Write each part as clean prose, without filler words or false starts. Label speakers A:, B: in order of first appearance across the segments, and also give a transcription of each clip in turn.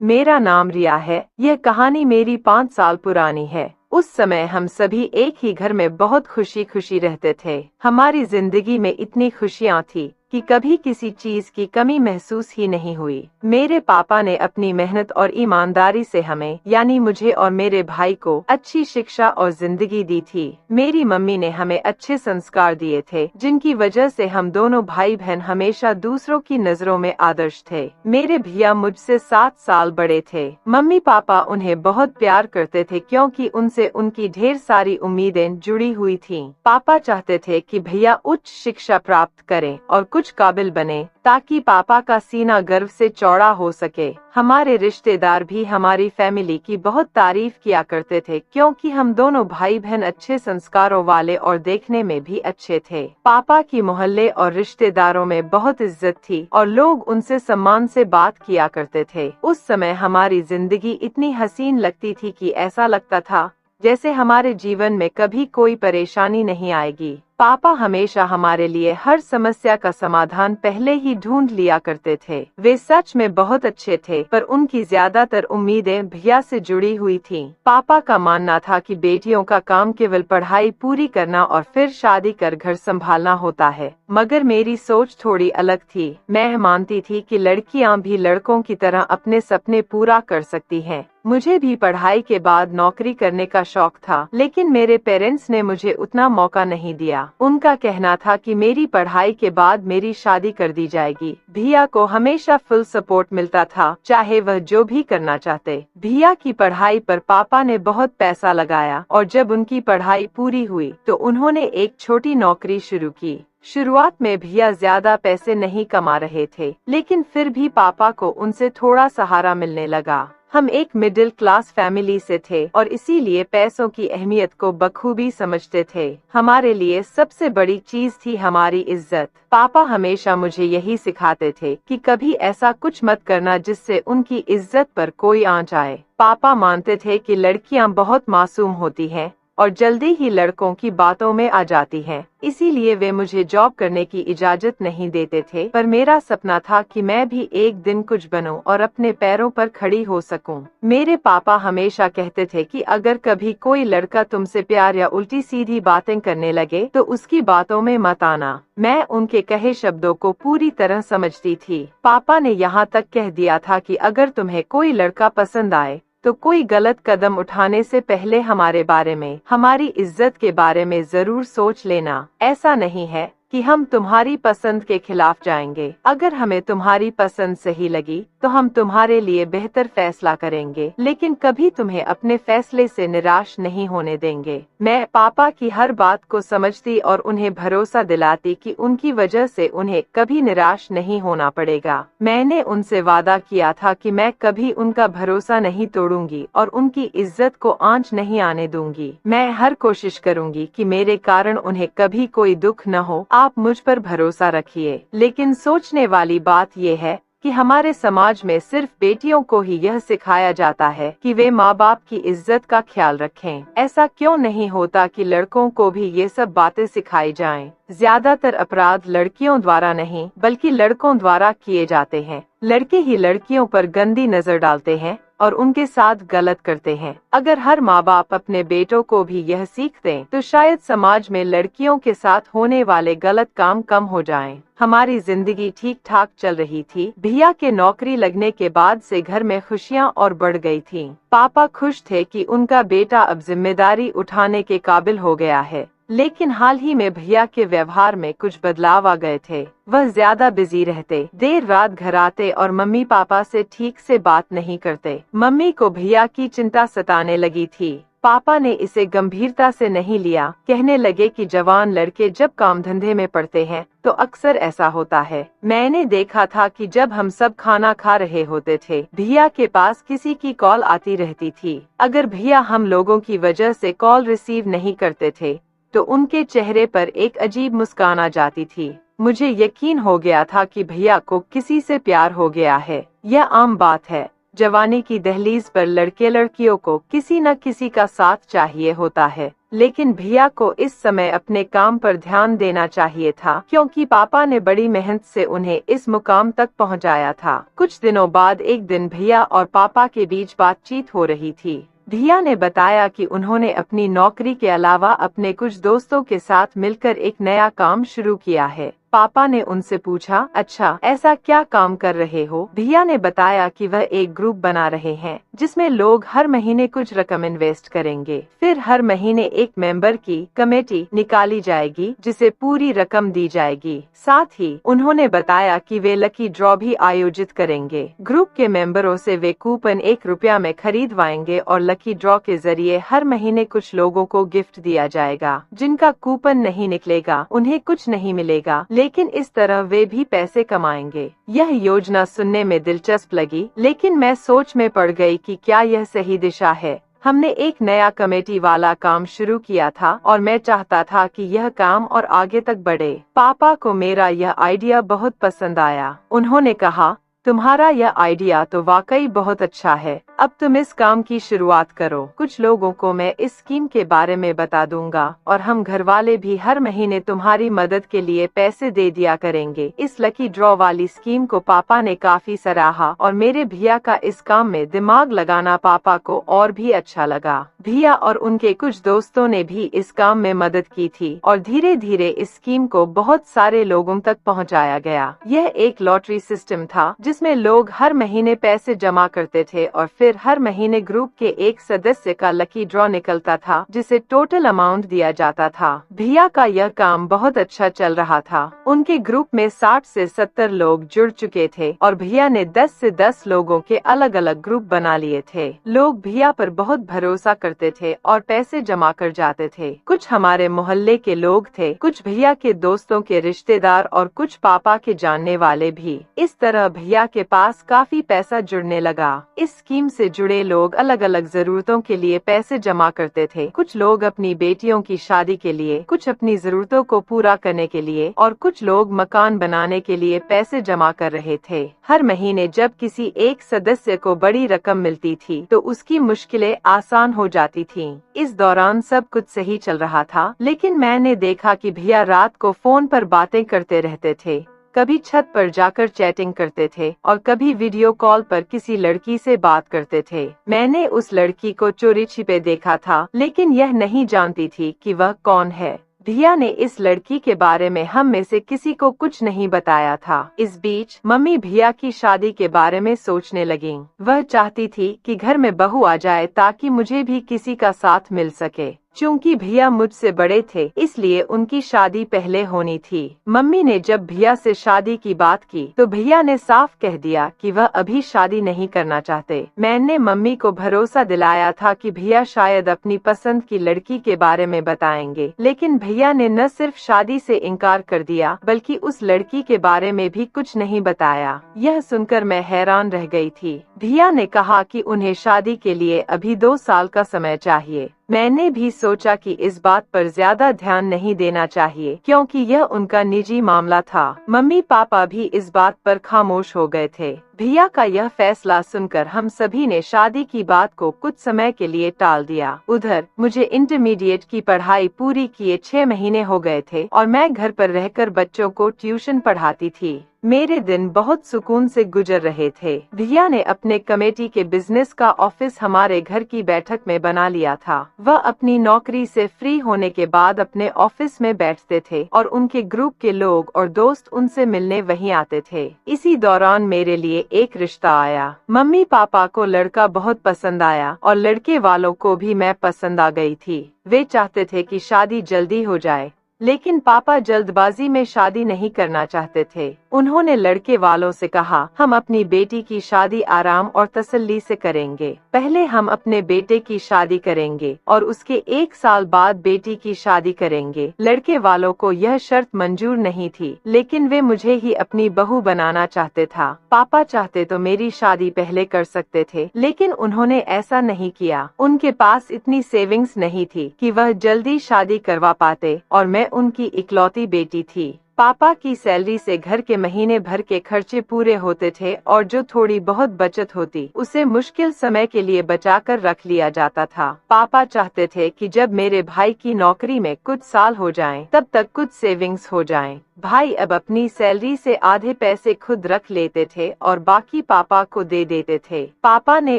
A: मेरा नाम रिया है। यह कहानी मेरी 5 साल पुरानी है। उस समय हम सभी एक ही घर में बहुत खुशी खुशी रहते थे। हमारी जिंदगी में इतनी खुशियाँ थी कि कभी किसी चीज की कमी महसूस ही नहीं हुई। मेरे पापा ने अपनी मेहनत और ईमानदारी से हमें यानी मुझे और मेरे भाई को अच्छी शिक्षा और जिंदगी दी थी। मेरी मम्मी ने हमें अच्छे संस्कार दिए थे, जिनकी वजह से हम दोनों भाई बहन हमेशा दूसरों की नजरों में आदर्श थे। मेरे भैया मुझसे 7 साल बड़े थे। मम्मी पापा उन्हें बहुत प्यार करते थे क्योंकि उनसे उनकी ढेर सारी उम्मीदें जुड़ी हुई थीं। पापा चाहते थे कि भैया उच्च शिक्षा प्राप्त करें और कुछ काबिल बने, ताकि पापा का सीना गर्व से चौड़ा हो सके। हमारे रिश्तेदार भी हमारी फैमिली की बहुत तारीफ किया करते थे क्योंकि हम दोनों भाई बहन अच्छे संस्कारों वाले और देखने में भी अच्छे थे। पापा की मोहल्ले और रिश्तेदारों में बहुत इज्जत थी और लोग उनसे सम्मान से बात किया करते थे। उस समय हमारी जिंदगी इतनी हसीन लगती थी कि ऐसा लगता था जैसे हमारे जीवन में कभी कोई परेशानी नहीं आएगी। पापा हमेशा हमारे लिए हर समस्या का समाधान पहले ही ढूंढ लिया करते थे। वे सच में बहुत अच्छे थे, पर उनकी ज्यादातर उम्मीदें भैया से जुड़ी हुई थीं। पापा का मानना था कि बेटियों का काम केवल पढ़ाई पूरी करना और फिर शादी कर घर संभालना होता है, मगर मेरी सोच थोड़ी अलग थी। मैं मानती थी कि लड़कियां भी लड़कों की तरह अपने सपने पूरा कर सकती हैं। मुझे भी पढ़ाई के बाद नौकरी करने का शौक था, लेकिन मेरे पेरेंट्स ने मुझे उतना मौका नहीं दिया। उनका कहना था कि मेरी पढ़ाई के बाद मेरी शादी कर दी जाएगी। भैया को हमेशा फुल सपोर्ट मिलता था, चाहे वह जो भी करना चाहते। भैया की पढ़ाई पर पापा ने बहुत पैसा लगाया और जब उनकी पढ़ाई पूरी हुई तो उन्होंने एक छोटी नौकरी शुरू की। शुरुआत में भैया ज्यादा पैसे नहीं कमा रहे थे, लेकिन फिर भी पापा को उनसे थोड़ा सहारा मिलने लगा। हम एक मिडिल क्लास फैमिली से थे और इसीलिए पैसों की अहमियत को बखूबी समझते थे। हमारे लिए सबसे बड़ी चीज थी हमारी इज्जत। पापा हमेशा मुझे यही सिखाते थे कि कभी ऐसा कुछ मत करना जिससे उनकी इज्जत पर कोई आंच आए। पापा मानते थे कि लड़कियां बहुत मासूम होती हैं और जल्दी ही लड़कों की बातों में आ जाती हैं। इसीलिए वे मुझे जॉब करने की इजाजत नहीं देते थे, पर मेरा सपना था कि मैं भी एक दिन कुछ बनूं और अपने पैरों पर खड़ी हो सकूं। मेरे पापा हमेशा कहते थे कि अगर कभी कोई लड़का तुमसे प्यार या उल्टी सीधी बातें करने लगे तो उसकी बातों में मत आना। मैं उनके कहे शब्दों को पूरी तरह समझती थी। पापा ने यहाँ तक कह दिया था कि अगर तुम्हें कोई लड़का पसंद आए तो कोई गलत कदम उठाने से पहले हमारे बारे में, हमारी इज्जत के बारे में जरूर सोच लेना। ऐसा नहीं है कि हम तुम्हारी पसंद के खिलाफ जाएंगे। अगर हमें तुम्हारी पसंद सही लगी तो हम तुम्हारे लिए बेहतर फैसला करेंगे, लेकिन कभी तुम्हें अपने फैसले से निराश नहीं होने देंगे। मैं पापा की हर बात को समझती और उन्हें भरोसा दिलाती कि उनकी वजह से उन्हें कभी निराश नहीं होना पड़ेगा। मैंने उनसे वादा किया था कि मैं कभी उनका भरोसा नहीं तोड़ूंगी और उनकी इज्जत को आंच नहीं आने दूंगी। मैं हर कोशिश करूंगी कि मेरे कारण उन्हें कभी कोई दुख न हो। आप मुझ पर भरोसा रखिए। लेकिन सोचने वाली बात ये है कि हमारे समाज में सिर्फ बेटियों को ही यह सिखाया जाता है कि वे माँ बाप की इज्जत का ख्याल रखें। ऐसा क्यों नहीं होता कि लड़कों को भी ये सब बातें सिखाई जाएं? ज्यादातर अपराध लड़कियों द्वारा नहीं बल्कि लड़कों द्वारा किए जाते हैं। लड़के ही लड़कियों पर गंदी नजर डालते हैं और उनके साथ गलत करते हैं। अगर हर माँ बाप अपने बेटों को भी यह सीख दें तो शायद समाज में लड़कियों के साथ होने वाले गलत काम कम हो जाएं। हमारी जिंदगी ठीक ठाक चल रही थी। भैया के नौकरी लगने के बाद से घर में खुशियाँ और बढ़ गई थीं। पापा खुश थे कि उनका बेटा अब जिम्मेदारी उठाने के काबिल हो गया है, लेकिन हाल ही में भैया के व्यवहार में कुछ बदलाव आ गए थे। वह ज्यादा बिजी रहते, देर रात घर आते और मम्मी पापा से ठीक से बात नहीं करते। मम्मी को भैया की चिंता सताने लगी थी। पापा ने इसे गंभीरता से नहीं लिया, कहने लगे कि जवान लड़के जब काम धंधे में पड़ते हैं तो अक्सर ऐसा होता है। मैंने देखा था कि जब हम सब खाना खा रहे होते थे, भैया के पास किसी की कॉल आती रहती थी। अगर भैया हम लोगों की वजह से कॉल रिसीव नहीं करते थे तो उनके चेहरे पर एक अजीब मुस्कान आ जाती थी। मुझे यकीन हो गया था कि भैया को किसी से प्यार हो गया है। यह आम बात है, जवानी की दहलीज पर लड़के लड़कियों को किसी न किसी का साथ चाहिए होता है, लेकिन भैया को इस समय अपने काम पर ध्यान देना चाहिए था, क्योंकि पापा ने बड़ी मेहनत से उन्हें इस मुकाम तक पहुंचाया था। कुछ दिनों बाद एक दिन भैया और पापा के बीच बातचीत हो रही थी। भैया ने बताया कि उन्होंने अपनी नौकरी के अलावा अपने कुछ दोस्तों के साथ मिलकर एक नया काम शुरू किया है। पापा ने उनसे पूछा, अच्छा ऐसा क्या काम कर रहे हो? भैया ने बताया कि वह एक ग्रुप बना रहे हैं जिसमें लोग हर महीने कुछ रकम इन्वेस्ट करेंगे, फिर हर महीने एक मेंबर की कमेटी निकाली जाएगी जिसे पूरी रकम दी जाएगी। साथ ही उन्होंने बताया कि वे लकी ड्रॉ भी आयोजित करेंगे। ग्रुप के मेंबरों से वे कूपन 1 रुपया में खरीदवाएंगे और लकी ड्रॉ के जरिए हर महीने कुछ लोगों को गिफ्ट दिया जाएगा। जिनका कूपन नहीं निकलेगा उन्हें कुछ नहीं मिलेगा, लेकिन इस तरह वे भी पैसे कमाएंगे। यह योजना सुनने में दिलचस्प लगी, लेकिन मैं सोच में पड़ गई कि क्या यह सही दिशा है। हमने एक नया कमेटी वाला काम शुरू किया था और मैं चाहता था कि यह काम और आगे तक बढ़े। पापा को मेरा यह आइडिया बहुत पसंद आया। उन्होंने कहा, तुम्हारा यह आइडिया तो वाकई बहुत अच्छा है, अब तुम इस काम की शुरुआत करो। कुछ लोगों को मैं इस स्कीम के बारे में बता दूंगा और हम घर वाले भी हर महीने तुम्हारी मदद के लिए पैसे दे दिया करेंगे। इस लकी ड्रॉ वाली स्कीम को पापा ने काफी सराहा और मेरे भैया का इस काम में दिमाग लगाना पापा को और भी अच्छा लगा। भैया और उनके कुछ दोस्तों ने भी इस काम में मदद की थी और धीरे धीरे इस स्कीम को बहुत सारे लोगों तक पहुँचाया गया। यह एक लॉटरी सिस्टम था जिसमें लोग हर महीने पैसे जमा करते थे और फिर हर महीने ग्रुप के एक सदस्य का लकी ड्रॉ निकलता था जिसे टोटल अमाउंट दिया जाता था। भैया का यह काम बहुत अच्छा चल रहा था। उनके ग्रुप में 60 से 70 लोग जुड़ चुके थे और भैया ने 10 से 10 लोगों के अलग अलग ग्रुप बना लिए थे। लोग भैया पर बहुत भरोसा करते थे और पैसे जमा कर जाते थे। कुछ हमारे मोहल्ले के लोग थे, कुछ भैया के दोस्तों के रिश्तेदार और कुछ पापा के जानने वाले भी। इस तरह भैया के पास काफी पैसा जुड़ने लगा। इस स्कीम से जुड़े लोग अलग अलग जरूरतों के लिए पैसे जमा करते थे। कुछ लोग अपनी बेटियों की शादी के लिए, कुछ अपनी जरूरतों को पूरा करने के लिए और कुछ लोग मकान बनाने के लिए पैसे जमा कर रहे थे। हर महीने जब किसी एक सदस्य को बड़ी रकम मिलती थी तो उसकी मुश्किलें आसान हो जाती थीं। इस दौरान सब कुछ सही चल रहा था, लेकिन मैंने देखा कि भैया रात को फोन पर बातें करते रहते थे। कभी छत पर जाकर चैटिंग करते थे और कभी वीडियो कॉल पर किसी लड़की से बात करते थे। मैंने उस लड़की को चोरी छिपे देखा था, लेकिन यह नहीं जानती थी कि वह कौन है। भैया ने इस लड़की के बारे में हम में से किसी को कुछ नहीं बताया था। इस बीच मम्मी भैया की शादी के बारे में सोचने लगीं। वह चाहती थी कि घर में बहू आ जाए ताकि मुझे भी किसी का साथ मिल सके। चूंकि भैया मुझसे बड़े थे, इसलिए उनकी शादी पहले होनी थी। मम्मी ने जब भैया से शादी की बात की तो भैया ने साफ कह दिया कि वह अभी शादी नहीं करना चाहते। मैंने मम्मी को भरोसा दिलाया था कि भैया शायद अपनी पसंद की लड़की के बारे में बताएंगे, लेकिन भैया ने न सिर्फ शादी से इनकार कर दिया बल्कि उस लड़की के बारे में भी कुछ नहीं बताया। यह सुनकर मैं हैरान रह गई थी। भैया ने कहा कि उन्हें शादी के लिए अभी 2 साल का समय चाहिए। मैंने भी सोचा कि इस बात पर ज्यादा ध्यान नहीं देना चाहिए, क्योंकि यह उनका निजी मामला था। मम्मी पापा भी इस बात पर खामोश हो गए थे। भैया का यह फैसला सुनकर हम सभी ने शादी की बात को कुछ समय के लिए टाल दिया। उधर मुझे इंटरमीडिएट की पढ़ाई पूरी किए 6 महीने हो गए थे और मैं घर पर रहकर बच्चों को ट्यूशन पढ़ाती थी। मेरे दिन बहुत सुकून से गुजर रहे थे। भैया ने अपने कमेटी के बिजनेस का ऑफिस हमारे घर की बैठक में बना लिया था। वह अपनी नौकरी से फ्री होने के बाद अपने ऑफिस में बैठते थे और उनके ग्रुप के लोग और दोस्त उनसे मिलने वहीं आते थे। इसी दौरान मेरे लिए एक रिश्ता आया। मम्मी पापा को लड़का बहुत पसंद आया और लड़के वालों को भी मैं पसंद आ गई थी। वे चाहते थे कि शादी जल्दी हो जाए, लेकिन पापा जल्दबाजी में शादी नहीं करना चाहते थे। उन्होंने लड़के वालों से कहा, हम अपनी बेटी की शादी आराम और तसल्ली से करेंगे। पहले हम अपने बेटे की शादी करेंगे और उसके 1 साल बाद बेटी की शादी करेंगे। लड़के वालों को यह शर्त मंजूर नहीं थी, लेकिन वे मुझे ही अपनी बहू बनाना चाहते था। पापा चाहते तो मेरी शादी पहले कर सकते थे, लेकिन उन्होंने ऐसा नहीं किया। उनके पास इतनी सेविंग्स नहीं थी कि वह जल्दी शादी करवा पाते और मैं उनकी इकलौती बेटी थी। पापा की सैलरी से घर के महीने भर के खर्चे पूरे होते थे और जो थोड़ी बहुत बचत होती उसे मुश्किल समय के लिए बचा कर रख लिया जाता था। पापा चाहते थे कि जब मेरे भाई की नौकरी में कुछ साल हो जाएं, तब तक कुछ सेविंग्स हो जाएं। भाई अब अपनी सैलरी से आधे पैसे खुद रख लेते थे और बाकी पापा को दे देते थे। पापा ने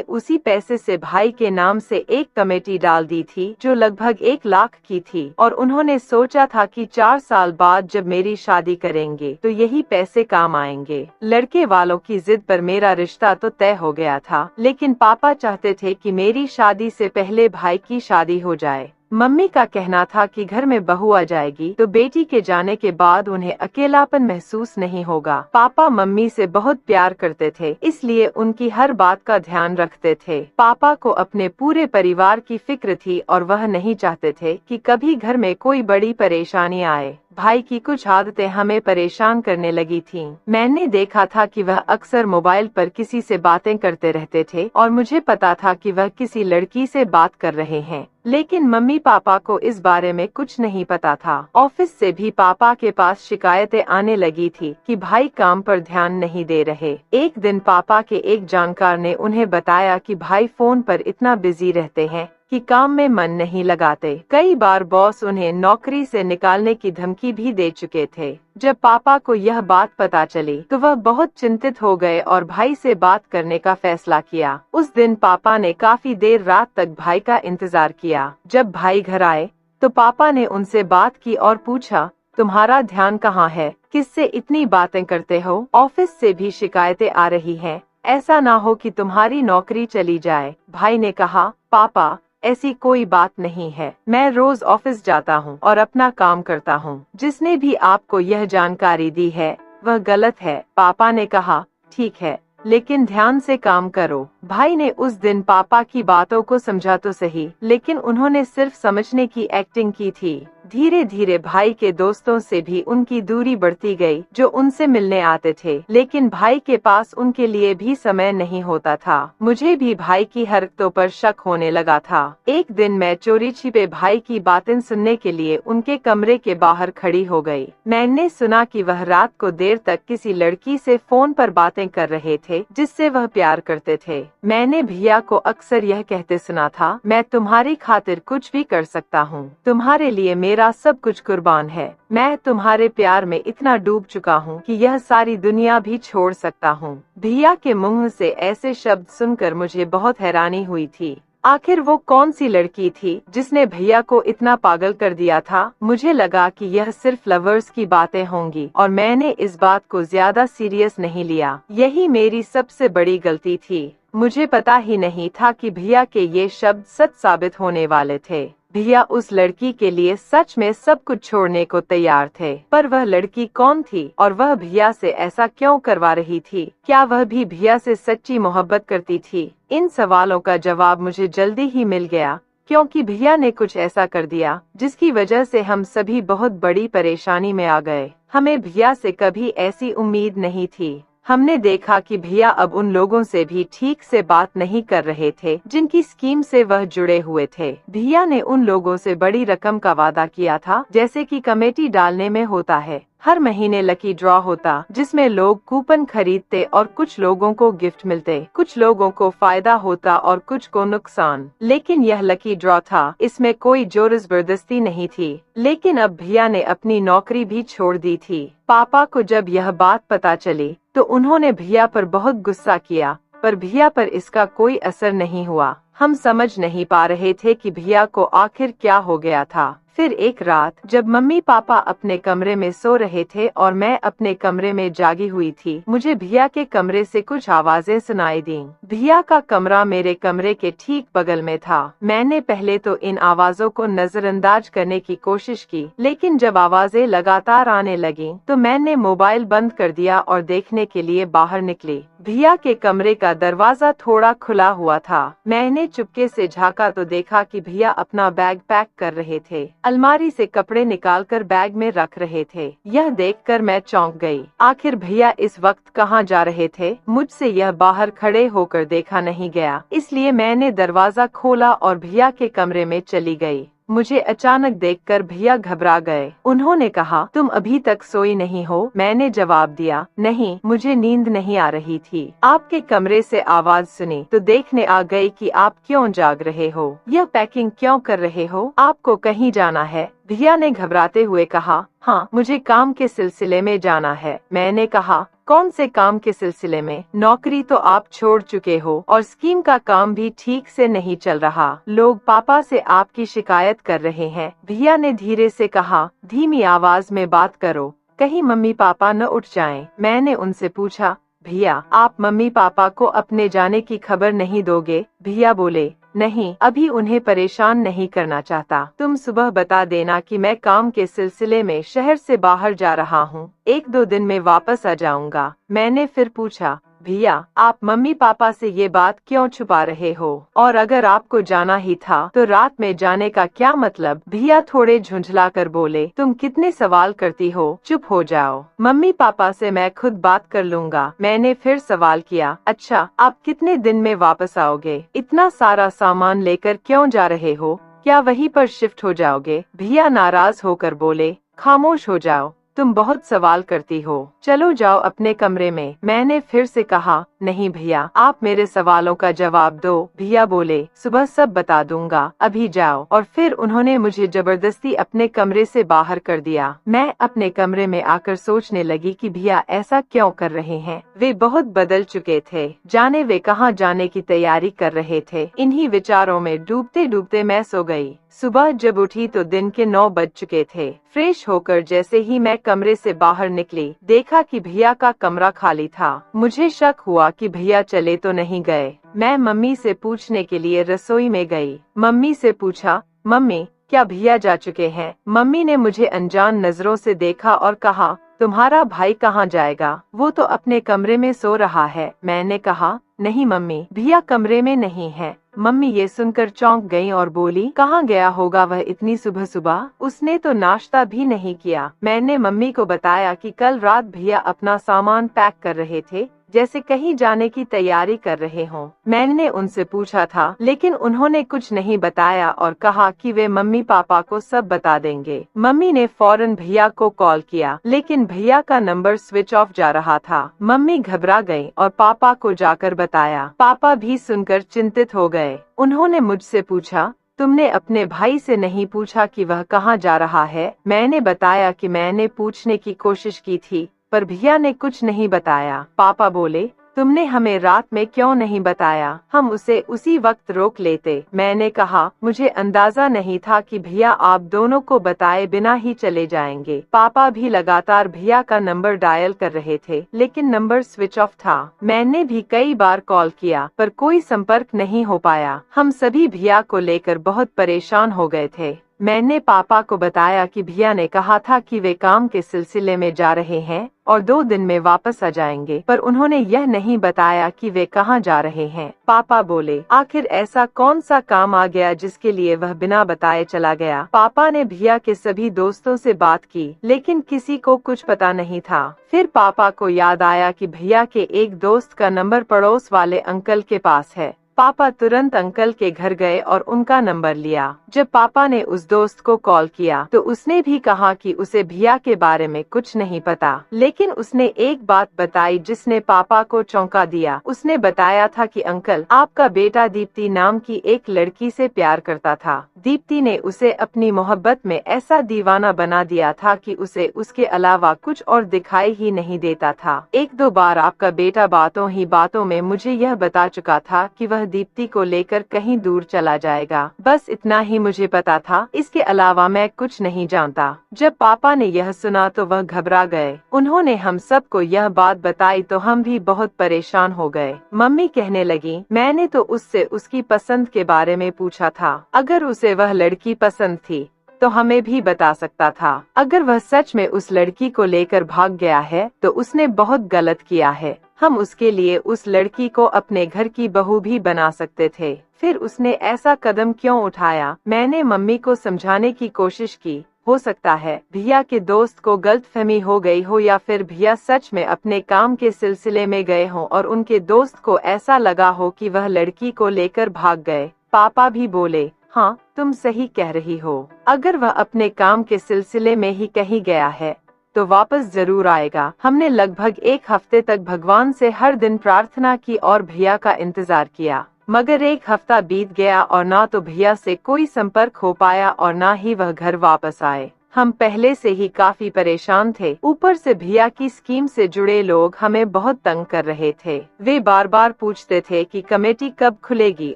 A: उसी पैसे से भाई के नाम से एक कमेटी डाल दी थी जो लगभग 1 लाख की थी और उन्होंने सोचा था कि 4 साल बाद जब मेरी शादी करेंगे तो यही पैसे काम आएंगे। लड़के वालों की जिद पर मेरा रिश्ता तो तय हो गया था, लेकिन पापा चाहते थे कि मेरी शादी से पहले भाई की शादी हो जाए। मम्मी का कहना था कि घर में बहू आ जाएगी तो बेटी के जाने के बाद उन्हें अकेलापन महसूस नहीं होगा। पापा मम्मी से बहुत प्यार करते थे, इसलिए उनकी हर बात का ध्यान रखते थे। पापा को अपने पूरे परिवार की फिक्र थी और वह नहीं चाहते थे कि कभी घर में कोई बड़ी परेशानी आए। भाई की कुछ आदतें हमें परेशान करने लगी थीं। मैंने देखा था कि वह अक्सर मोबाइल पर किसी से बातें करते रहते थे और मुझे पता था कि वह किसी लड़की से बात कर रहे हैं, लेकिन मम्मी पापा को इस बारे में कुछ नहीं पता था। ऑफिस से भी पापा के पास शिकायतें आने लगी थी कि भाई काम पर ध्यान नहीं दे रहे। एक दिन पापा के एक जानकार ने उन्हें बताया कि भाई फोन पर इतना बिजी रहते हैं कि काम में मन नहीं लगाते। कई बार बॉस उन्हें नौकरी से निकालने की धमकी भी दे चुके थे। जब पापा को यह बात पता चली तो वह बहुत चिंतित हो गए और भाई से बात करने का फैसला किया। उस दिन पापा ने काफी देर रात तक भाई का इंतजार किया। जब भाई घर आए तो पापा ने उनसे बात की और पूछा, तुम्हारा ध्यान कहाँ है? किससे इतनी बातें करते हो? ऑफिस से भी शिकायतें आ रही हैं। ऐसा ना हो कि तुम्हारी नौकरी चली जाए। भाई ने कहा, पापा ऐसी कोई बात नहीं है, मैं रोज ऑफिस जाता हूँ और अपना काम करता हूँ। जिसने भी आपको यह जानकारी दी है वह गलत है। पापा ने कहा, ठीक है, लेकिन ध्यान से काम करो। भाई ने उस दिन पापा की बातों को समझा तो सही, लेकिन उन्होंने सिर्फ समझने की एक्टिंग की थी। धीरे धीरे भाई के दोस्तों से भी उनकी दूरी बढ़ती गई जो उनसे मिलने आते थे, लेकिन भाई के पास उनके लिए भी समय नहीं होता था। मुझे भी भाई की हरकतों पर शक होने लगा था। एक दिन मैं चोरी छिपे भाई की बातें सुनने के लिए उनके कमरे के बाहर खड़ी हो गई। मैंने सुना कि वह रात को देर तक किसी लड़की से फोन पर बातें कर रहे थे जिससे वह प्यार करते थे। मैंने भैया को अक्सर यह कहते सुना था, मैं तुम्हारी खातिर कुछ भी कर सकता हूँ, तुम्हारे लिए मेरा सब कुछ कुर्बान है। मैं तुम्हारे प्यार में इतना डूब चुका हूँ कि यह सारी दुनिया भी छोड़ सकता हूँ। भैया के मुंह से ऐसे शब्द सुनकर मुझे बहुत हैरानी हुई थी। आखिर वो कौन सी लड़की थी जिसने भैया को इतना पागल कर दिया था? मुझे लगा कि यह सिर्फ लवर्स की बातें होंगी और मैंने इस बात को ज्यादा सीरियस नहीं लिया। यही मेरी सबसे बड़ी गलती थी। मुझे पता ही नहीं था कि भैया के ये शब्द सच साबित होने वाले थे। भैया उस लड़की के लिए सच में सब कुछ छोड़ने को तैयार थे, पर वह लड़की कौन थी और वह भैया से ऐसा क्यों करवा रही थी? क्या वह भी भैया से सच्ची मोहब्बत करती थी? इन सवालों का जवाब मुझे जल्दी ही मिल गया, क्योंकि भैया ने कुछ ऐसा कर दिया जिसकी वजह से हम सभी बहुत बड़ी परेशानी में आ गए। हमें भैया से कभी ऐसी उम्मीद नहीं थी। हमने देखा कि भैया अब उन लोगों से भी ठीक से बात नहीं कर रहे थे जिनकी स्कीम से वह जुड़े हुए थे। भैया ने उन लोगों से बड़ी रकम का वादा किया था, जैसे कि कमेटी डालने में होता है। हर महीने लकी ड्रॉ होता जिसमें लोग कूपन खरीदते और कुछ लोगों को गिफ्ट मिलते, कुछ लोगों को फायदा होता और कुछ को नुकसान। लेकिन यह लकी ड्रॉ था, इसमें कोई जोर जबरदस्ती नहीं थी। लेकिन अब भैया ने अपनी नौकरी भी छोड़ दी थी। पापा को जब यह बात पता चली तो उन्होंने भैया पर बहुत गुस्सा किया, पर भैया पर इसका कोई असर नहीं हुआ। हम समझ नहीं पा रहे थे कि भैया को आखिर क्या हो गया था। फिर एक रात जब मम्मी पापा अपने कमरे में सो रहे थे और मैं अपने कमरे में जागी हुई थी, मुझे भैया के कमरे से कुछ आवाजें सुनाई दी। भैया का कमरा मेरे कमरे के ठीक बगल में था। मैंने पहले तो इन आवाजों को नजरअंदाज करने की कोशिश की, लेकिन जब आवाजें लगातार आने लगी तो मैंने मोबाइल बंद कर दिया और देखने के लिए बाहर निकली। भैया के कमरे का दरवाजा थोड़ा खुला हुआ था। मैंने चुपके से झांका तो देखा कि भैया अपना बैग पैक कर रहे थे। अलमारी से कपड़े निकालकर बैग में रख रहे थे। यह देखकर मैं चौंक गई। आखिर भैया इस वक्त कहाँ जा रहे थे? मुझसे यह बाहर खड़े होकर देखा नहीं गया, इसलिए मैंने दरवाजा खोला और भैया के कमरे में चली गई। मुझे अचानक देखकर भैया घबरा गए। उन्होंने कहा, तुम अभी तक सोई नहीं हो? मैंने जवाब दिया, नहीं, मुझे नींद नहीं आ रही थी। आपके कमरे से आवाज सुनी तो देखने आ गई कि आप क्यों जाग रहे हो, यह पैकिंग क्यों कर रहे हो? आपको कहीं जाना है? भैया ने घबराते हुए कहा, हाँ, मुझे काम के सिलसिले में जाना है। मैंने कहा, कौन से काम के सिलसिले में? नौकरी तो आप छोड़ चुके हो और स्कीम का काम भी ठीक से नहीं चल रहा। लोग पापा से आपकी शिकायत कर रहे हैं। भैया ने धीरे से कहा, धीमी आवाज में बात करो, कहीं मम्मी पापा न उठ जाएं। मैंने उनसे पूछा, भैया, आप मम्मी पापा को अपने जाने की खबर नहीं दोगे? भैया बोले, नहीं, अभी उन्हें परेशान नहीं करना चाहता। तुम सुबह बता देना कि मैं काम के सिलसिले में शहर से बाहर जा रहा हूँ, 1-2 दिन में वापस आ जाऊंगा। मैंने फिर पूछा, भैया, आप मम्मी पापा से ये बात क्यों छुपा रहे हो? और अगर आपको जाना ही था तो रात में जाने का क्या मतलब? भैया थोड़े झुंझला कर बोले, तुम कितने सवाल करती हो, चुप हो जाओ, मम्मी पापा से मैं खुद बात कर लूंगा। मैंने फिर सवाल किया, अच्छा, आप कितने दिन में वापस आओगे? इतना सारा सामान लेकर क्यों जा रहे हो? क्या वहीं पर शिफ्ट हो जाओगे? भैया नाराज होकर बोले, खामोश हो जाओ, तुम बहुत सवाल करती हो, चलो जाओ अपने कमरे में। मैंने फिर से कहा, नहीं भैया, आप मेरे सवालों का जवाब दो। भैया बोले, सुबह सब बता दूंगा, अभी जाओ। और फिर उन्होंने मुझे जबरदस्ती अपने कमरे से बाहर कर दिया। मैं अपने कमरे में आकर सोचने लगी कि भैया ऐसा क्यों कर रहे हैं। वे बहुत बदल चुके थे, जाने वे कहाँ जाने की तैयारी कर रहे थे। इन्हीं विचारों में डूबते डूबते मैं सो गई। सुबह जब उठी तो दिन के 9 बज चुके थे। फ्रेश होकर जैसे ही मैं कमरे से बाहर निकली, देखा कि भैया का कमरा खाली था। मुझे शक हुआ कि भैया चले तो नहीं गए। मैं मम्मी से पूछने के लिए रसोई में गई। मम्मी से पूछा, मम्मी, क्या भैया जा चुके हैं? मम्मी ने मुझे अनजान नजरों से देखा और कहा, तुम्हारा भाई कहाँ जाएगा, वो तो अपने कमरे में सो रहा है। मैंने कहा, नहीं मम्मी, भैया कमरे में नहीं है। मम्मी ये सुनकर चौंक गईं और बोली, कहाँ गया होगा वह इतनी सुबह सुबह? उसने तो नाश्ता भी नहीं किया। मैंने मम्मी को बताया कि कल रात भैया अपना सामान पैक कर रहे थे, जैसे कहीं जाने की तैयारी कर रहे हों। मैंने उनसे पूछा था, लेकिन उन्होंने कुछ नहीं बताया और कहा कि वे मम्मी पापा को सब बता देंगे। मम्मी ने फौरन भैया को कॉल किया, लेकिन भैया का नंबर स्विच ऑफ जा रहा था। मम्मी घबरा गई और पापा को जाकर बताया। पापा भी सुनकर चिंतित हो गए। उन्होंने मुझसे पूछा, तुमने अपने भाई से नहीं पूछा कि वह कहाँ जा रहा है? मैंने बताया कि मैंने पूछने की कोशिश की थी, पर भैया ने कुछ नहीं बताया। पापा बोले, तुमने हमें रात में क्यों नहीं बताया, हम उसे उसी वक्त रोक लेते। मैंने कहा, मुझे अंदाजा नहीं था कि भैया आप दोनों को बताए बिना ही चले जाएंगे। पापा भी लगातार भैया का नंबर डायल कर रहे थे, लेकिन नंबर स्विच ऑफ था। मैंने भी कई बार कॉल किया, पर कोई संपर्क नहीं हो पाया। हम सभी भैया को लेकर बहुत परेशान हो गए थे। मैंने पापा को बताया कि भैया ने कहा था कि वे काम के सिलसिले में जा रहे हैं और 2 दिन में वापस आ जाएंगे, पर उन्होंने यह नहीं बताया कि वे कहाँ जा रहे हैं। पापा बोले, आखिर ऐसा कौन सा काम आ गया जिसके लिए वह बिना बताए चला गया? पापा ने भैया के सभी दोस्तों से बात की, लेकिन किसी को कुछ पता नहीं था। फिर पापा को याद आया कि भैया के एक दोस्त का नंबर पड़ोस वाले अंकल के पास है। पापा तुरंत अंकल के घर गए और उनका नंबर लिया। जब पापा ने उस दोस्त को कॉल किया तो उसने भी कहा कि उसे भैया के बारे में कुछ नहीं पता, लेकिन उसने एक बात बताई जिसने पापा को चौंका दिया। उसने बताया था कि अंकल, आपका बेटा दीप्ति नाम की एक लड़की से प्यार करता था। दीप्ति ने उसे अपनी मोहब्बत में ऐसा दीवाना बना दिया था कि उसे उसके अलावा कुछ और दिखाई ही नहीं देता था। 1-2 बार आपका बेटा बातों ही बातों में मुझे यह बता चुका था कि वह दीप्ति को लेकर कहीं दूर चला जाएगा। बस इतना ही मुझे पता था, इसके अलावा मैं कुछ नहीं जानता। जब पापा ने यह सुना तो वह घबरा गए। उन्होंने हम सबको यह बात बताई तो हम भी बहुत परेशान हो गए। मम्मी कहने लगी, मैंने तो उससे उसकी पसंद के बारे में पूछा था। अगर उसे वह लड़की पसंद थी तो हमें भी बता सकता था। अगर वह सच में उस लड़की को लेकर भाग गया है तो उसने बहुत गलत किया है। हम उसके लिए उस लड़की को अपने घर की बहू भी बना सकते थे। फिर उसने ऐसा कदम क्यों उठाया? मैंने मम्मी को समझाने की कोशिश की। हो सकता है भैया के दोस्त को गलतफहमी हो गई हो, या फिर भैया सच में अपने काम के सिलसिले में गए हों और उनके दोस्त को ऐसा लगा हो कि वह लड़की को लेकर भाग गए। पापा भी बोले, हाँ, तुम सही कह रही हो। अगर वह अपने काम के सिलसिले में ही कहीं गया है तो वापस जरूर आएगा। हमने लगभग एक हफ्ते तक भगवान से हर दिन प्रार्थना की और भैया का इंतजार किया, मगर एक हफ्ता बीत गया और ना तो भैया से कोई संपर्क हो पाया और ना ही वह घर वापस आए। हम पहले से ही काफी परेशान थे, ऊपर से भैया की स्कीम से जुड़े लोग हमें बहुत तंग कर रहे थे। वे बार बार पूछते थे कि कमेटी कब खुलेगी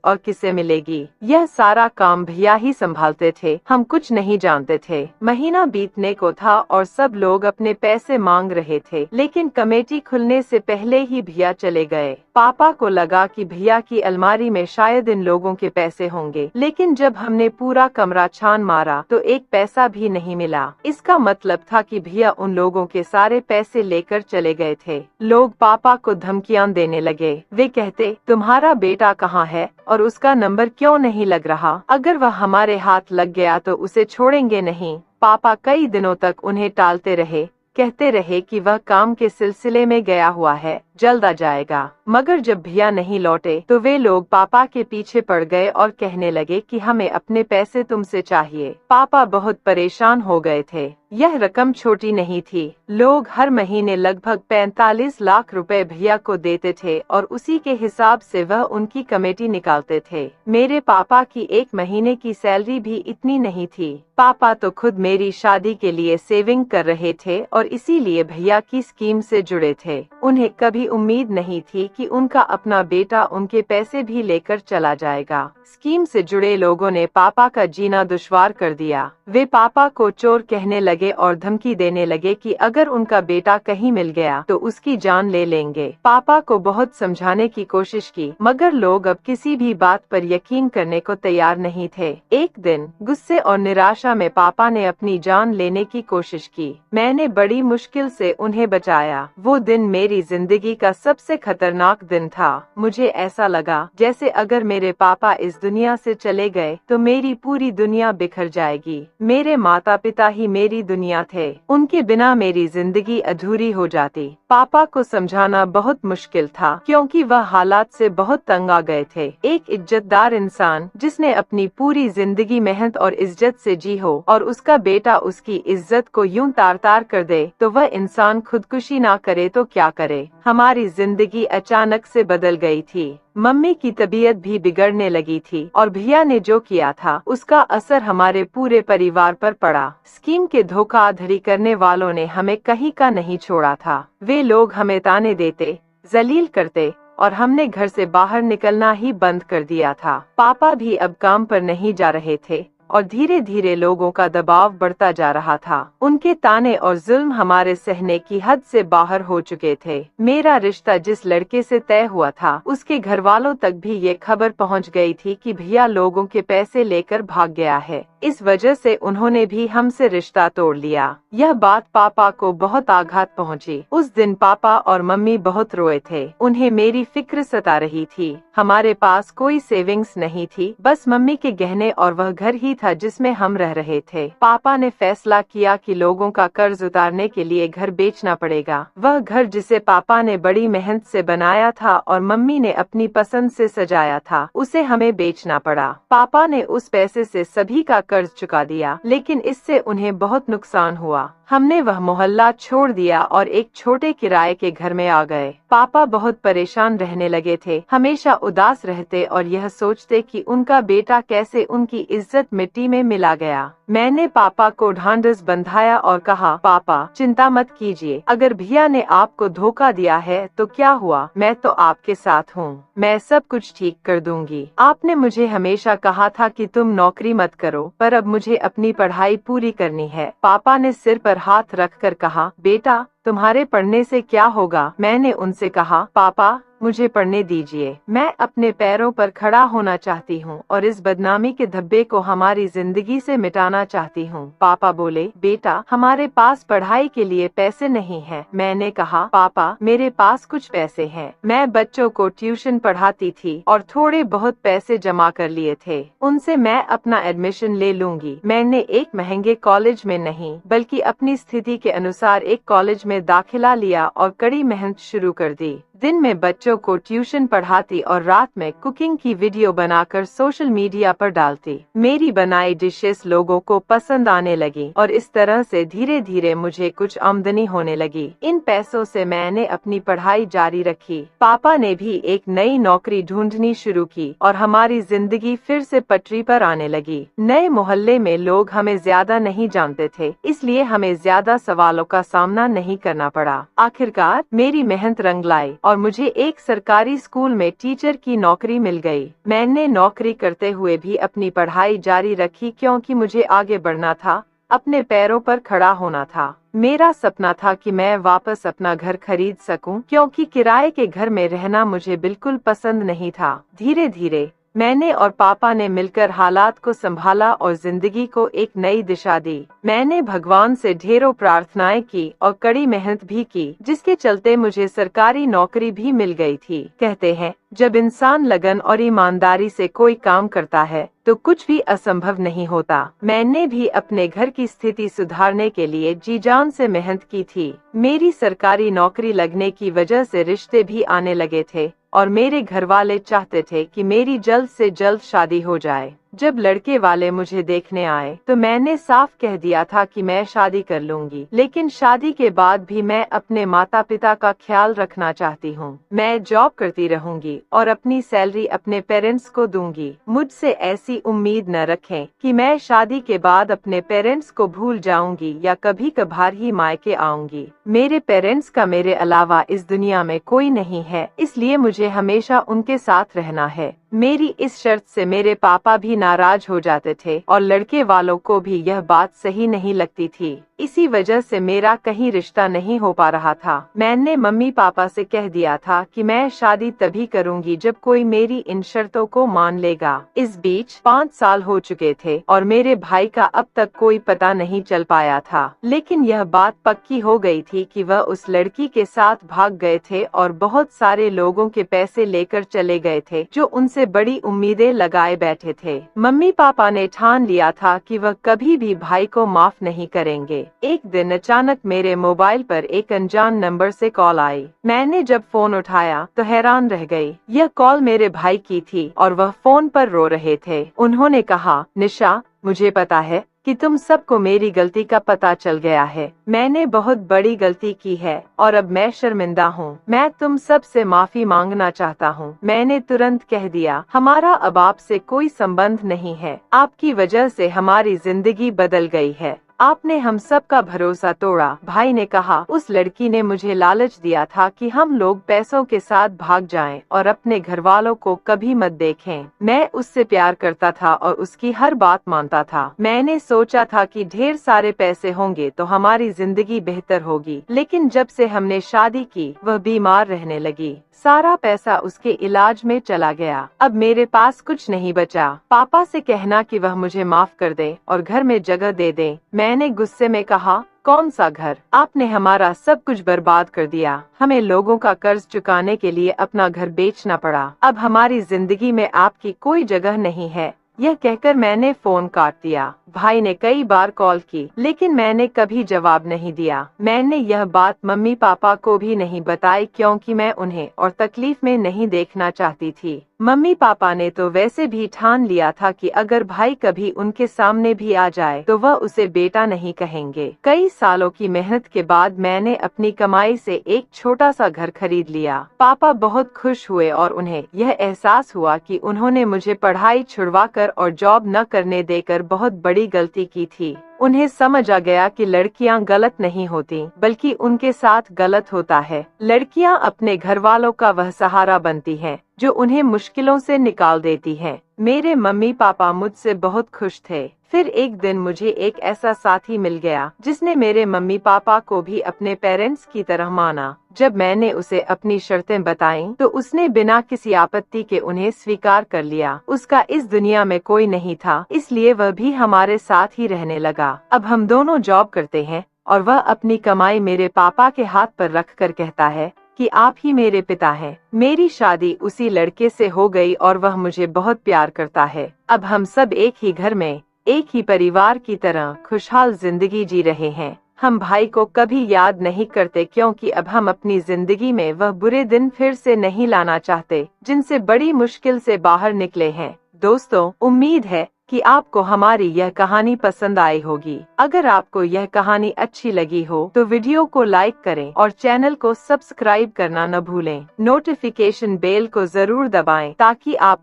A: और किसे मिलेगी। यह सारा काम भैया ही संभालते थे, हम कुछ नहीं जानते थे। महीना बीतने को था और सब लोग अपने पैसे मांग रहे थे, लेकिन कमेटी खुलने से पहले ही भैया चले गए। पापा को लगा कि भैया की अलमारी में शायद इन लोगों के पैसे होंगे, लेकिन जब हमने पूरा कमरा छान मारा तो एक पैसा भी नहीं मिला। इसका मतलब था कि भैया उन लोगों के सारे पैसे लेकर चले गए थे। लोग पापा को धमकियां देने लगे। वे कहते, तुम्हारा बेटा कहाँ है और उसका नंबर क्यों नहीं लग रहा? अगर वह हमारे हाथ लग गया तो उसे छोड़ेंगे नहीं। पापा कई दिनों तक उन्हें टालते रहे, कहते रहे कि वह काम के सिलसिले में गया हुआ है, जल्द आ जाएगा। मगर जब भैया नहीं लौटे तो वे लोग पापा के पीछे पड़ गए और कहने लगे कि हमें अपने पैसे तुमसे चाहिए। पापा बहुत परेशान हो गए थे। यह रकम छोटी नहीं थी। लोग हर महीने लगभग 45 लाख रुपए भैया को देते थे और उसी के हिसाब से वह उनकी कमेटी निकालते थे। मेरे पापा की एक महीने की सैलरी भी इतनी नहीं थी। पापा तो खुद मेरी शादी के लिए सेविंग कर रहे थे और इसीलिए भैया की स्कीम से जुड़े थे। उन्हें कभी उम्मीद नहीं थी कि उनका अपना बेटा उनके पैसे भी लेकर चला जाएगा। स्कीम से जुड़े लोगों ने पापा का जीना दुश्वार कर दिया। वे पापा को चोर कहने लगे और धमकी देने लगे कि अगर उनका बेटा कहीं मिल गया तो उसकी जान ले लेंगे। पापा को बहुत समझाने की कोशिश की, मगर लोग अब किसी भी बात पर यकीन करने को तैयार नहीं थे। एक दिन गुस्से और निराशा में पापा ने अपनी जान लेने की कोशिश की। मैंने बड़ी मुश्किल से उन्हें बचाया। वो दिन मेरी जिंदगी का सबसे खतरनाक दिन था। मुझे ऐसा लगा जैसे अगर मेरे पापा इस दुनिया से चले गए तो मेरी पूरी दुनिया बिखर जाएगी। मेरे माता पिता ही मेरी दुनिया थे, उनके बिना मेरी जिंदगी अधूरी हो जाती। पापा को समझाना बहुत मुश्किल था क्योंकि वह हालात से बहुत तंग आ गए थे। एक इज्जतदार इंसान जिसने अपनी पूरी जिंदगी मेहनत और इज्जत से जी हो और उसका बेटा उसकी इज्जत को यूं तार तार कर दे तो वह इंसान खुदकुशी ना करे तो क्या करे। हमारी जिंदगी अचानक से बदल गई थी। मम्मी की तबीयत भी बिगड़ने लगी थी और भैया ने जो किया था उसका असर हमारे पूरे परिवार पर पड़ा। स्कीम के धोखाधड़ी करने वालों ने हमें कहीं का नहीं छोड़ा था। वे लोग हमें ताने देते, जलील करते और हमने घर से बाहर निकलना ही बंद कर दिया था। पापा भी अब काम पर नहीं जा रहे थे और धीरे धीरे लोगों का दबाव बढ़ता जा रहा था। उनके ताने और जुल्म हमारे सहने की हद से बाहर हो चुके थे। मेरा रिश्ता जिस लड़के से तय हुआ था उसके घर वालों तक भी ये खबर पहुंच गई थी कि भैया लोगों के पैसे लेकर भाग गया है। इस वजह से उन्होंने भी हमसे रिश्ता तोड़ लिया। यह बात पापा को बहुत आघात पहुंची। उस दिन पापा और मम्मी बहुत रोए थे। उन्हें मेरी फिक्र सता रही थी। हमारे पास कोई सेविंग्स नहीं थी, बस मम्मी के गहने और वह घर ही था जिसमें हम रह रहे थे। पापा ने फैसला किया कि लोगों का कर्ज उतारने के लिए घर बेचना पड़ेगा। वह घर जिसे पापा ने बड़ी मेहनत से बनाया था और मम्मी ने अपनी पसंद से सजाया था, उसे हमें बेचना पड़ा। पापा ने उस पैसे से सभी का कर्ज चुका दिया, लेकिन इससे उन्हें बहुत नुकसान हुआ। हमने वह मोहल्ला छोड़ दिया और एक छोटे किराए के घर में आ गए। पापा बहुत परेशान रहने लगे थे, हमेशा उदास रहते और यह सोचते कि उनका बेटा कैसे उनकी इज्जत मिट्टी में मिला गया। मैंने पापा को ढांढस बंधाया और कहा, पापा चिंता मत कीजिए, अगर भैया ने आपको धोखा दिया है तो क्या हुआ, मैं तो आपके साथ हूँ, मैं सब कुछ ठीक कर दूंगी। आपने मुझे हमेशा कहा था कि तुम नौकरी मत करो, पर अब मुझे अपनी पढ़ाई पूरी करनी है। पापा ने सिर पर हाथ रखकर कहा, बेटा तुम्हारे पढ़ने से क्या होगा। मैंने उनसे कहा, पापा मुझे पढ़ने दीजिए, मैं अपने पैरों पर खड़ा होना चाहती हूँ और इस बदनामी के धब्बे को हमारी जिंदगी से मिटाना चाहती हूँ। पापा बोले, बेटा हमारे पास पढ़ाई के लिए पैसे नहीं हैं। मैंने कहा, पापा मेरे पास कुछ पैसे हैं, मैं बच्चों को ट्यूशन पढ़ाती थी और थोड़े बहुत पैसे जमा कर लिए थे, उनसे मैं अपना एडमिशन ले लूंगी। मैंने एक महंगे कॉलेज में नहीं बल्कि अपनी स्थिति के अनुसार एक कॉलेज में दाखिला लिया और कड़ी मेहनत शुरू कर दी। दिन में बच्चों को ट्यूशन पढ़ाती और रात में कुकिंग की वीडियो बनाकर सोशल मीडिया पर डालती। मेरी बनाई डिशेस लोगों को पसंद आने लगी और इस तरह से धीरे धीरे मुझे कुछ आमदनी होने लगी। इन पैसों से मैंने अपनी पढ़ाई जारी रखी। पापा ने भी एक नई नौकरी ढूंढनी शुरू की और हमारी जिंदगी फिर से पटरी पर आने लगी। नए मोहल्ले में लोग हमें ज्यादा नहीं जानते थे, इसलिए हमें ज्यादा सवालों का सामना नहीं करना पड़ा। आखिरकार मेरी मेहनत रंग लाई और मुझे एक सरकारी स्कूल में टीचर की नौकरी मिल गई। मैंने नौकरी करते हुए भी अपनी पढ़ाई जारी रखी क्योंकि मुझे आगे बढ़ना था, अपने पैरों पर खड़ा होना था। मेरा सपना था कि मैं वापस अपना घर खरीद सकूं, क्योंकि किराए के घर में रहना मुझे बिल्कुल पसंद नहीं था। धीरे धीरे मैंने और पापा ने मिलकर हालात को संभाला और जिंदगी को एक नई दिशा दी। मैंने भगवान से ढेरों प्रार्थनाएं की और कड़ी मेहनत भी की, जिसके चलते मुझे सरकारी नौकरी भी मिल गई थी। कहते हैं, जब इंसान लगन और ईमानदारी से कोई काम करता है तो कुछ भी असंभव नहीं होता। मैंने भी अपने घर की स्थिति सुधारने के लिए जी जान से मेहनत की थी। मेरी सरकारी नौकरी लगने की वजह से रिश्ते भी आने लगे थे और मेरे घर वाले चाहते थे कि मेरी जल्द से जल्द शादी हो जाए। जब लड़के वाले मुझे देखने आए तो मैंने साफ कह दिया था कि मैं शादी कर लूंगी, लेकिन शादी के बाद भी मैं अपने माता पिता का ख्याल रखना चाहती हूँ। मैं जॉब करती रहूंगी और अपनी सैलरी अपने पेरेंट्स को दूंगी। मुझसे ऐसी उम्मीद न रखें कि मैं शादी के बाद अपने पेरेंट्स को भूल जाऊंगी या कभी कभार ही मायके आऊंगी। मेरे पेरेंट्स का मेरे अलावा इस दुनिया में कोई नहीं है, इसलिए मुझे हमेशा उनके साथ रहना है। मेरी इस शर्त से मेरे पापा भी नाराज हो जाते थे और लड़के वालों को भी यह बात सही नहीं लगती थी। इसी वजह से मेरा कहीं रिश्ता नहीं हो पा रहा था। मैंने मम्मी पापा से कह दिया था कि मैं शादी तभी करूंगी जब कोई मेरी इन शर्तों को मान लेगा। इस बीच 5 साल हो चुके थे और मेरे भाई का अब तक कोई पता नहीं चल पाया था, लेकिन यह बात पक्की हो गई थी कि वह उस लड़की के साथ भाग गए थे और बहुत सारे लोगों के पैसे लेकर चले गए थे जो उनसे बड़ी उम्मीदें लगाए बैठे थे। मम्मी पापा ने ठान लिया था कि वह कभी भी भाई को माफ नहीं करेंगे। एक दिन अचानक मेरे मोबाइल पर एक अनजान नंबर से कॉल आई। मैंने जब फोन उठाया तो हैरान रह गई। यह कॉल मेरे भाई की थी और वह फोन पर रो रहे थे। उन्होंने कहा, निशा, मुझे पता है कि तुम सबको मेरी गलती का पता चल गया है। मैंने बहुत बड़ी गलती की है और अब मैं शर्मिंदा हूँ। मैं तुम सब से माफी मांगना चाहता हूँ। मैंने तुरंत कह दिया, हमारा अब आपसे कोई संबंध नहीं है। आपकी वजह से हमारी जिंदगी बदल गई है। आपने हम सब का भरोसा तोड़ा। भाई ने कहा, उस लड़की ने मुझे लालच दिया था कि हम लोग पैसों के साथ भाग जाएं और अपने घर वालों को कभी मत देखें। मैं उससे प्यार करता था और उसकी हर बात मानता था। मैंने सोचा था कि ढेर सारे पैसे होंगे तो हमारी जिंदगी बेहतर होगी, लेकिन जब से हमने शादी की वह बीमार रहने लगी। सारा पैसा उसके इलाज में चला गया। अब मेरे पास कुछ नहीं बचा। पापा से कहना कि वह मुझे माफ कर दे और घर में जगह दे दे। मैंने गुस्से में कहा, कौन सा घर? आपने हमारा सब कुछ बर्बाद कर दिया। हमें लोगों का कर्ज चुकाने के लिए अपना घर बेचना पड़ा। अब हमारी जिंदगी में आपकी कोई जगह नहीं है। यह कहकर मैंने फोन काट दिया। भाई ने कई बार कॉल की, लेकिन मैंने कभी जवाब नहीं दिया। मैंने यह बात मम्मी पापा को भी नहीं बताई क्योंकि मैं उन्हें और तकलीफ में नहीं देखना चाहती थी। मम्मी पापा ने तो वैसे भी ठान लिया था कि अगर भाई कभी उनके सामने भी आ जाए तो वह उसे बेटा नहीं कहेंगे। कई सालों की मेहनत के बाद मैंने अपनी कमाई से एक छोटा सा घर खरीद लिया। पापा बहुत खुश हुए और उन्हें यह एहसास हुआ कि उन्होंने मुझे पढ़ाई छुड़वाकर और जॉब न करने देकर बहुत बड़ी गलती की थी। उन्हें समझ आ गया कि लड़कियां गलत नहीं होती, बल्कि उनके साथ गलत होता है। लड़कियां अपने घर वालों का वह सहारा बनती हैं, जो उन्हें मुश्किलों से निकाल देती हैं। मेरे मम्मी पापा मुझसे बहुत खुश थे। फिर एक दिन मुझे एक ऐसा साथी मिल गया जिसने मेरे मम्मी पापा को भी अपने पेरेंट्स की तरह माना। जब मैंने उसे अपनी शर्तें बताईं, तो उसने बिना किसी आपत्ति के उन्हें स्वीकार कर लिया। उसका इस दुनिया में कोई नहीं था, इसलिए वह भी हमारे साथ ही रहने लगा। अब हम दोनों जॉब करते हैं और वह अपनी कमाई मेरे पापा के हाथ पर रखकर कहता है कि आप ही मेरे पिता हैं। मेरी शादी उसी लड़के से हो गई और वह मुझे बहुत प्यार करता है। अब हम सब एक ही घर में, एक ही परिवार की तरह खुशहाल जिंदगी जी रहे हैं। हम भाई को कभी याद नहीं करते, क्योंकि अब हम अपनी जिंदगी में वह बुरे दिन फिर से नहीं लाना चाहते जिनसे बड़ी मुश्किल से बाहर निकले हैं। दोस्तों, उम्मीद है कि आपको हमारी यह कहानी पसंद आई होगी। अगर आपको यह कहानी अच्छी लगी हो तो वीडियो को लाइक करें और चैनल को सब्सक्राइब करना न भूलें। नोटिफिकेशन बेल को जरूर दबाएं ताकि आप